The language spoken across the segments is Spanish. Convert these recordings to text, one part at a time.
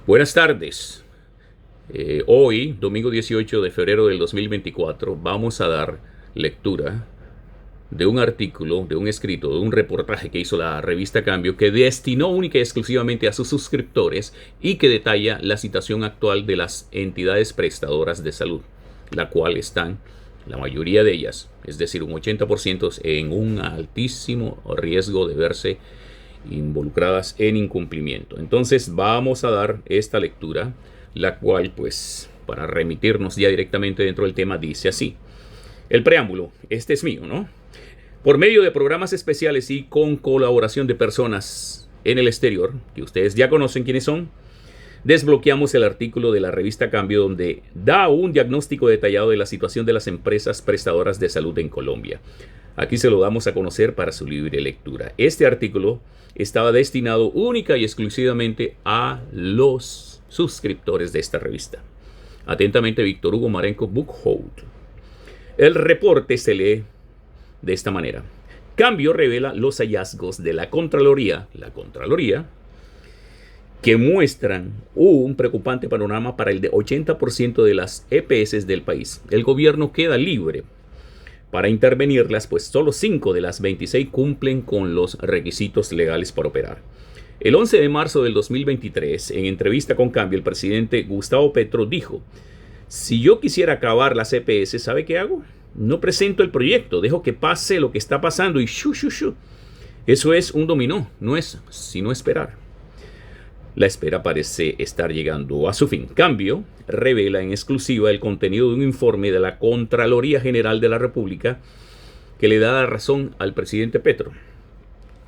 Buenas tardes. Hoy, domingo 18 de febrero del 2024, vamos a dar lectura de un artículo, de un escrito, de un reportaje que hizo la revista Cambio, que destinó única y exclusivamente a sus suscriptores y que detalla la situación actual de las entidades prestadoras de salud, la cual están, la mayoría de ellas, es decir, un 80%, en un altísimo riesgo de verse involucradas en incumplimiento. Entonces vamos a dar esta lectura, la cual, pues, para remitirnos ya directamente dentro del tema, dice así. El preámbulo, este es mío, ¿no? Por medio de programas especiales y con colaboración de personas en el exterior, que ustedes ya conocen quiénes son, desbloqueamos el artículo de la revista Cambio donde da un diagnóstico detallado de la situación de las empresas prestadoras de salud en Colombia. Aquí se lo damos a conocer para su libre lectura. Este artículo estaba destinado única y exclusivamente a los suscriptores de esta revista. Atentamente, Víctor Hugo Marenco Buchholz. El reporte se lee de esta manera. Cambio revela los hallazgos de la Contraloría, que muestran un preocupante panorama para el 80% de las EPS del país. El gobierno queda libre para intervenirlas, pues solo 5 de las 26 cumplen con los requisitos legales para operar. El 11 de marzo del 2023, en entrevista con Cambio, el presidente Gustavo Petro dijo: si yo quisiera acabar las EPS, ¿sabe qué hago? No presento el proyecto, dejo que pase lo que está pasando y Eso es un dominó, no es sino esperar. La espera parece estar llegando a su fin. Cambio revela en exclusiva el contenido de un informe de la Contraloría General de la República que le da la razón al presidente Petro.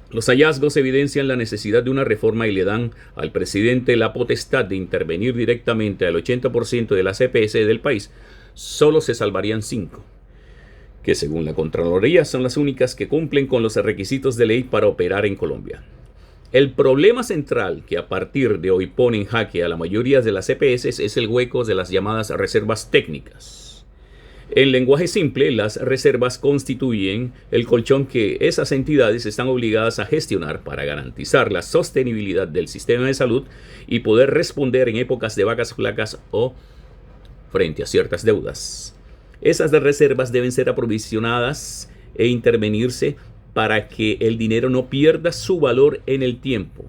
Los hallazgos evidencian la necesidad de una reforma y le dan al presidente la potestad de intervenir directamente al 80% de las EPS del país. Solo se salvarían 5, que según la Contraloría son las únicas que cumplen con los requisitos de ley para operar en Colombia. El problema central que a partir de hoy pone en jaque a la mayoría de las EPS es el hueco de las llamadas reservas técnicas. En lenguaje simple, las reservas constituyen el colchón que esas entidades están obligadas a gestionar para garantizar la sostenibilidad del sistema de salud y poder responder en épocas de vacas flacas o frente a ciertas deudas. Esas reservas deben ser aprovisionadas e intervenirse para que el dinero no pierda su valor en el tiempo.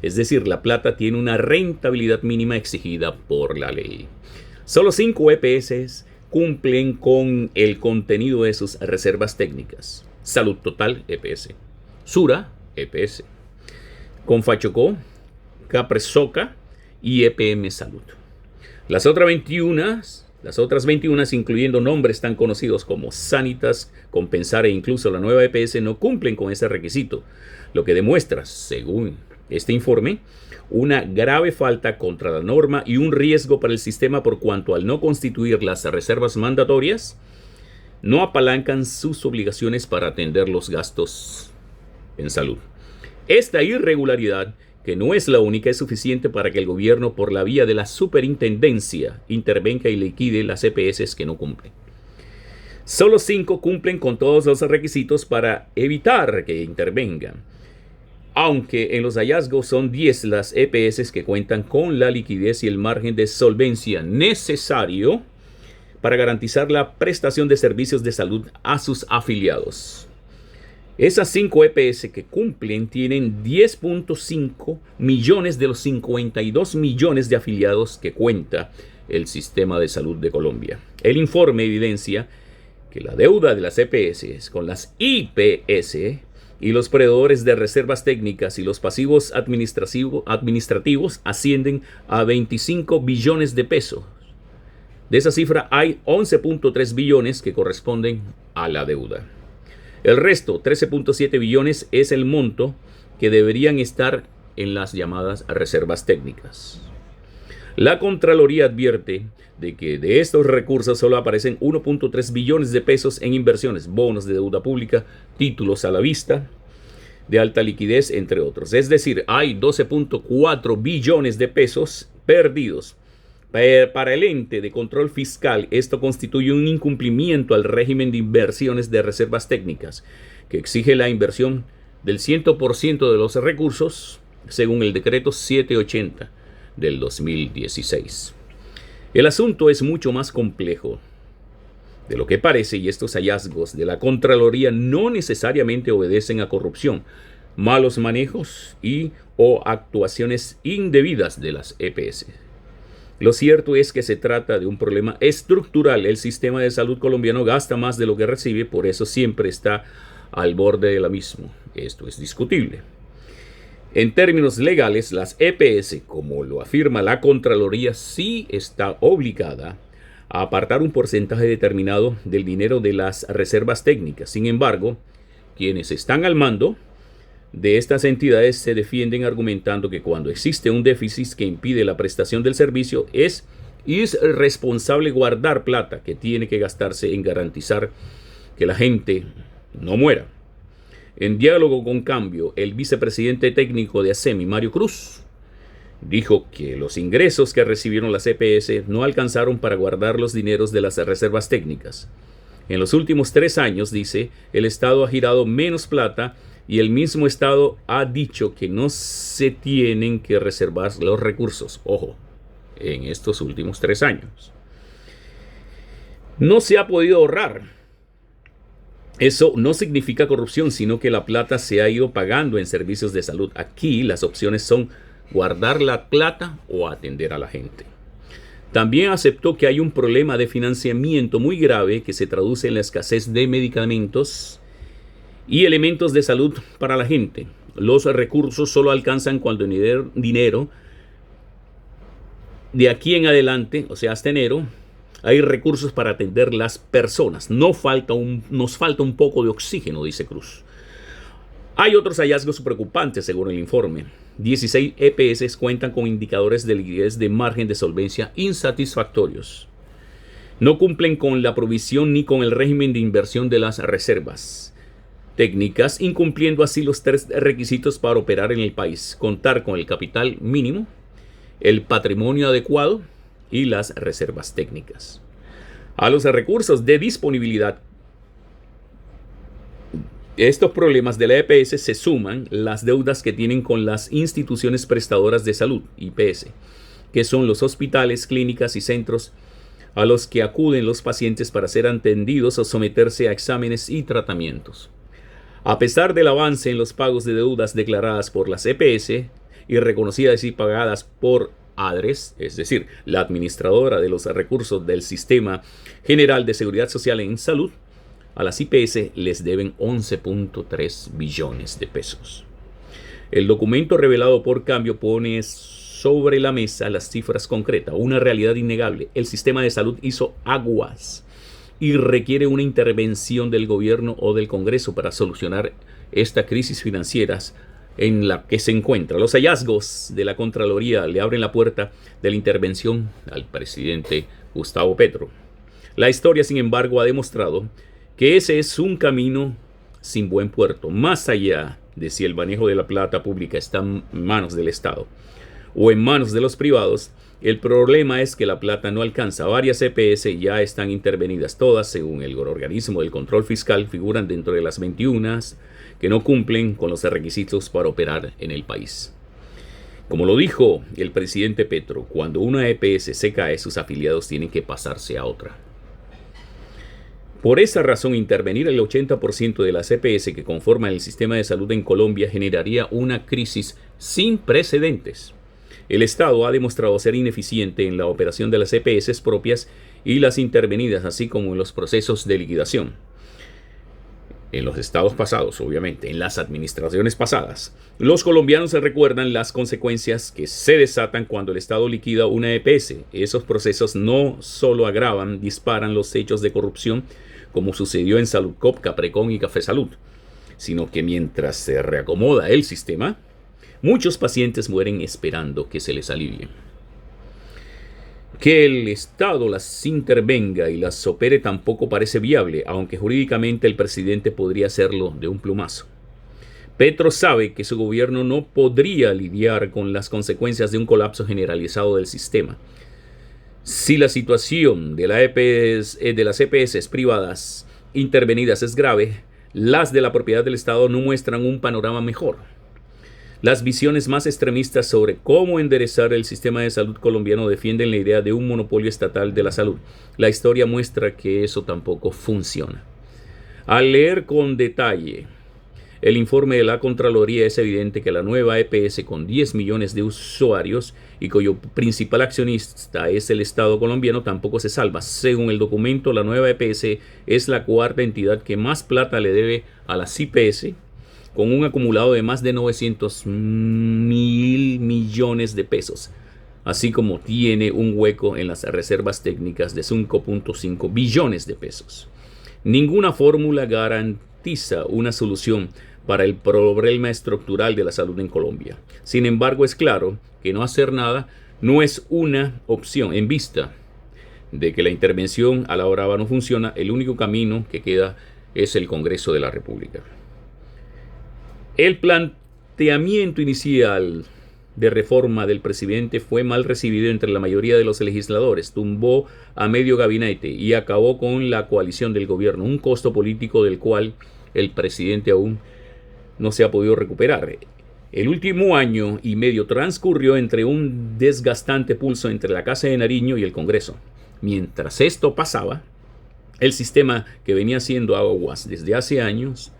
Es decir, la plata tiene una rentabilidad mínima exigida por la ley. Solo 5 EPS cumplen con el contenido de sus reservas técnicas. Salud Total, EPS. Sura, EPS. Confachocó, Capresoca y EPM Salud. Las otras 21, incluyendo nombres tan conocidos como Sanitas, Compensar e incluso la nueva EPS, no cumplen con ese requisito, lo que demuestra, según este informe, una grave falta contra la norma y un riesgo para el sistema por cuanto al no constituir las reservas mandatorias, no apalancan sus obligaciones para atender los gastos en salud. Esta irregularidad, que no es la única, es suficiente para que el gobierno, por la vía de la superintendencia, intervenga y liquide las EPS que no cumplen. Solo 5 cumplen con todos los requisitos para evitar que intervengan, aunque en los hallazgos son 10 las EPS que cuentan con la liquidez y el margen de solvencia necesario para garantizar la prestación de servicios de salud a sus afiliados. Esas 5 EPS que cumplen tienen 10.5 millones de los 52 millones de afiliados que cuenta el sistema de salud de Colombia. El informe evidencia que la deuda de las EPS con las IPS y los proveedores de reservas técnicas y los pasivos administrativos ascienden a 25 billones de pesos. De esa cifra hay 11.3 billones que corresponden a la deuda. El resto, 13.7 billones, es el monto que deberían estar en las llamadas reservas técnicas. La Contraloría advierte de que de estos recursos solo aparecen 1.3 billones de pesos en inversiones, bonos de deuda pública, títulos a la vista, de alta liquidez, entre otros. Es decir, hay 12.4 billones de pesos perdidos. Para el ente de control fiscal, esto constituye un incumplimiento al régimen de inversiones de reservas técnicas, que exige la inversión del 100% de los recursos, según el decreto 780, del 2016. El asunto es mucho más complejo de lo que parece, y estos hallazgos de la Contraloría no necesariamente obedecen a corrupción, malos manejos o actuaciones indebidas de las EPS. Lo cierto es que se trata de un problema estructural. El sistema de salud colombiano gasta más de lo que recibe, por eso siempre está al borde del abismo. Esto es discutible. En términos legales, las EPS, como lo afirma la Contraloría, sí está obligada a apartar un porcentaje determinado del dinero de las reservas técnicas. Sin embargo, quienes están al mando de estas entidades se defienden argumentando que cuando existe un déficit que impide la prestación del servicio, es irresponsable guardar plata que tiene que gastarse en garantizar que la gente no muera. En diálogo con Cambio, el vicepresidente técnico de ASEMI, Mario Cruz, dijo que los ingresos que recibieron las EPS no alcanzaron para guardar los dineros de las reservas técnicas. En los últimos 3 años, dice, el Estado ha girado menos plata y el mismo Estado ha dicho que no se tienen que reservar los recursos. Ojo, en estos últimos 3 años. No se ha podido ahorrar. Eso no significa corrupción, sino que la plata se ha ido pagando en servicios de salud. Aquí las opciones son guardar la plata o atender a la gente. También aceptó que hay un problema de financiamiento muy grave que se traduce en la escasez de medicamentos y elementos de salud para la gente. Los recursos solo alcanzan cuando el dinero de aquí en adelante, o sea, hasta enero, hay recursos para atender las personas. Nos falta un poco de oxígeno, dice Cruz. Hay otros hallazgos preocupantes, según el informe. 16 EPS cuentan con indicadores de liquidez de margen de solvencia insatisfactorios. No cumplen con la provisión ni con el régimen de inversión de las reservas técnicas, incumpliendo así los 3 requisitos para operar en el país: contar con el capital mínimo, el patrimonio adecuado y las reservas técnicas. A los recursos de disponibilidad, estos problemas de la EPS se suman las deudas que tienen con las instituciones prestadoras de salud, IPS, que son los hospitales, clínicas y centros a los que acuden los pacientes para ser atendidos o someterse a exámenes y tratamientos. A pesar del avance en los pagos de deudas declaradas por las EPS y reconocidas y pagadas por ADRES, es decir, la administradora de los recursos del Sistema General de Seguridad Social en Salud, a las IPS les deben 11.3 billones de pesos. El documento revelado por Cambio pone sobre la mesa las cifras concretas, una realidad innegable. El sistema de salud hizo aguas y requiere una intervención del gobierno o del Congreso para solucionar esta crisis financiera en la que se encuentra. Los hallazgos de la Contraloría le abren la puerta de la intervención al presidente Gustavo Petro. La historia, sin embargo, ha demostrado que ese es un camino sin buen puerto. Más allá de si el manejo de la plata pública está en manos del Estado o en manos de los privados, el problema es que la plata no alcanza. Varias EPS ya están intervenidas. Todas, según el organismo del control fiscal, figuran dentro de las 21 que no cumplen con los requisitos para operar en el país. Como lo dijo el presidente Petro, cuando una EPS se cae, sus afiliados tienen que pasarse a otra. Por esa razón, intervenir el 80% de las EPS que conforman el sistema de salud en Colombia generaría una crisis sin precedentes. El Estado ha demostrado ser ineficiente en la operación de las EPS propias y las intervenidas, así como en los procesos de liquidación. En los estados pasados, obviamente, en las administraciones pasadas, los colombianos se recuerdan las consecuencias que se desatan cuando el Estado liquida una EPS. Esos procesos no solo agravan, disparan los hechos de corrupción, como sucedió en Saludcop, Caprecon y Café Salud, sino que mientras se reacomoda el sistema, muchos pacientes mueren esperando que se les alivie. Que el Estado las intervenga y las opere tampoco parece viable, aunque jurídicamente el presidente podría hacerlo de un plumazo. Petro sabe que su gobierno no podría lidiar con las consecuencias de un colapso generalizado del sistema. Si la situación de las EPS privadas intervenidas es grave, las de la propiedad del Estado no muestran un panorama mejor. Las visiones más extremistas sobre cómo enderezar el sistema de salud colombiano defienden la idea de un monopolio estatal de la salud. La historia muestra que eso tampoco funciona. Al leer con detalle el informe de la Contraloría, es evidente que la nueva EPS, con 10 millones de usuarios y cuyo principal accionista es el Estado colombiano, tampoco se salva. Según el documento, la nueva EPS es la cuarta entidad que más plata le debe a las IPS, con un acumulado de más de 900 mil millones de pesos, así como tiene un hueco en las reservas técnicas de 5.5 billones de pesos. Ninguna fórmula garantiza una solución para el problema estructural de la salud en Colombia. Sin embargo, es claro que no hacer nada no es una opción. En vista de que la intervención a la brava no funciona, el único camino que queda es el Congreso de la República. El planteamiento inicial de reforma del presidente fue mal recibido entre la mayoría de los legisladores, tumbó a medio gabinete y acabó con la coalición del gobierno, un costo político del cual el presidente aún no se ha podido recuperar. El último año y medio transcurrió entre un desgastante pulso entre la Casa de Nariño y el Congreso. Mientras esto pasaba, el sistema que venía haciendo aguas desde hace años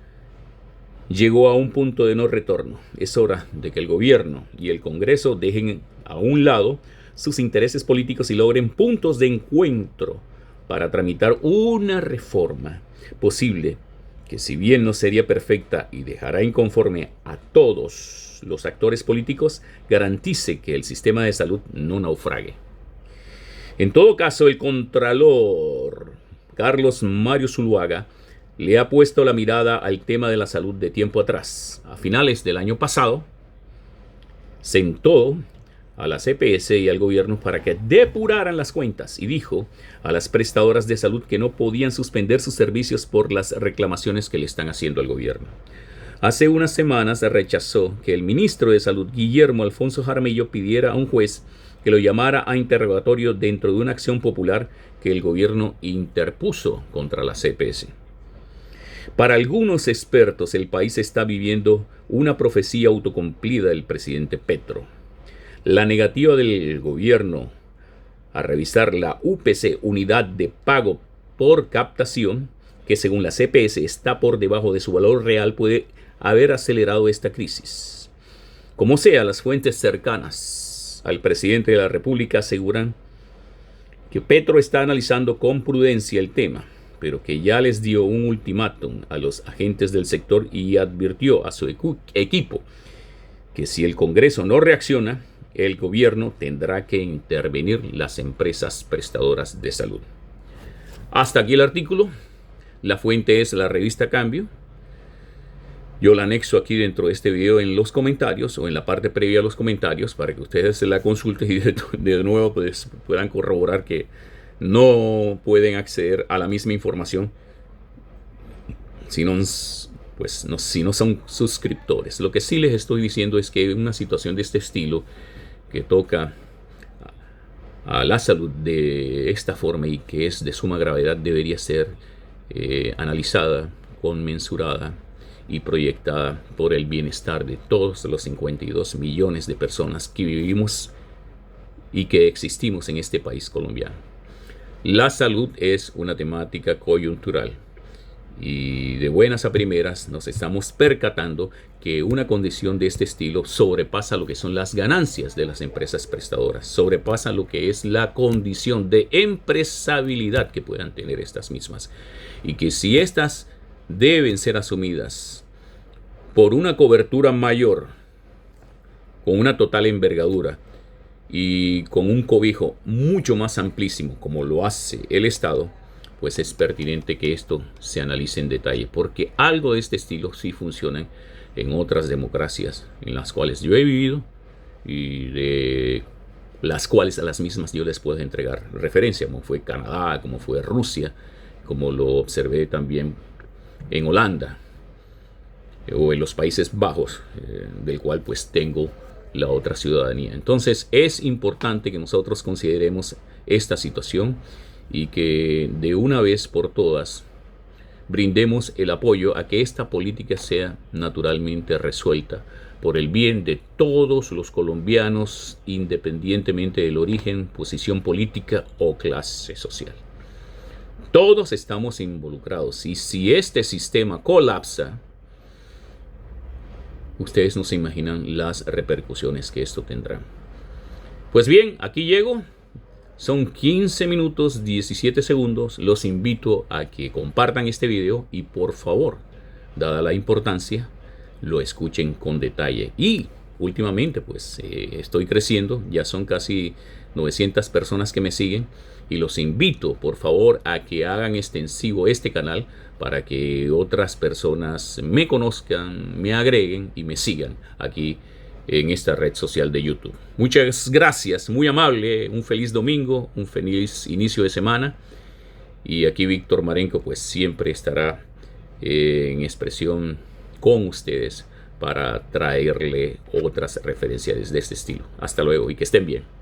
llegó a un punto de no retorno. Es hora de que el gobierno y el Congreso dejen a un lado sus intereses políticos y logren puntos de encuentro para tramitar una reforma posible que, si bien no sería perfecta y dejará inconforme a todos los actores políticos, garantice que el sistema de salud no naufrague. En todo caso, el Contralor Carlos Mario Zuluaga le ha puesto la mirada al tema de la salud de tiempo atrás. A finales del año pasado, sentó a la CPS y al gobierno para que depuraran las cuentas y dijo a las prestadoras de salud que no podían suspender sus servicios por las reclamaciones que le están haciendo al gobierno. Hace unas semanas rechazó que el ministro de Salud, Guillermo Alfonso Jaramillo, pidiera a un juez que lo llamara a interrogatorio dentro de una acción popular que el gobierno interpuso contra la CPS. Para algunos expertos, el país está viviendo una profecía autocumplida del presidente Petro. La negativa del gobierno a revisar la UPC, unidad de pago por captación, que según la CPS está por debajo de su valor real, puede haber acelerado esta crisis. Como sea, las fuentes cercanas al presidente de la República aseguran que Petro está analizando con prudencia el tema, pero que ya les dio un ultimátum a los agentes del sector y advirtió a su equipo que si el Congreso no reacciona, el gobierno tendrá que intervenir las empresas prestadoras de salud. Hasta aquí el artículo. La fuente es la revista Cambio. Yo la anexo aquí dentro de este video en los comentarios o en la parte previa a los comentarios para que ustedes se la consulten y de nuevo pues, puedan corroborar que no pueden acceder a la misma información si no son suscriptores. Lo que sí les estoy diciendo es que una situación de este estilo que toca a la salud de esta forma y que es de suma gravedad debería ser analizada, conmensurada y proyectada por el bienestar de todos los 52 millones de personas que vivimos y que existimos en este país colombiano. La salud es una temática coyuntural y de buenas a primeras nos estamos percatando que una condición de este estilo sobrepasa lo que son las ganancias de las empresas prestadoras, sobrepasa lo que es la condición de empresabilidad que puedan tener estas mismas, y que si estas deben ser asumidas por una cobertura mayor, con una total envergadura y con un cobijo mucho más amplísimo como lo hace el Estado, pues es pertinente que esto se analice en detalle, porque algo de este estilo sí funciona en otras democracias en las cuales yo he vivido y de las cuales a las mismas yo les puedo entregar referencia, como fue Canadá, como fue Rusia, como lo observé también en Holanda o en los Países Bajos, del cual pues tengo la otra ciudadanía. Entonces es importante que nosotros consideremos esta situación y que de una vez por todas brindemos el apoyo a que esta política sea naturalmente resuelta por el bien de todos los colombianos, independientemente del origen, posición política o clase social. Todos estamos involucrados y si este sistema colapsa, ustedes no se imaginan las repercusiones que esto tendrá. Pues bien, aquí llego. Son 15 minutos 17 segundos. Los invito a que compartan este video y por favor, dada la importancia, lo escuchen con detalle. Y últimamente pues estoy creciendo, ya son casi 900 personas que me siguen y los invito por favor a que hagan extensivo este canal para que otras personas me conozcan, me agreguen y me sigan aquí en esta red social de YouTube. Muchas gracias, muy amable, un feliz domingo, un feliz inicio de semana y aquí Víctor Marenco pues siempre estará en expresión con ustedes para traerle otras referencias de este estilo. Hasta luego y que estén bien.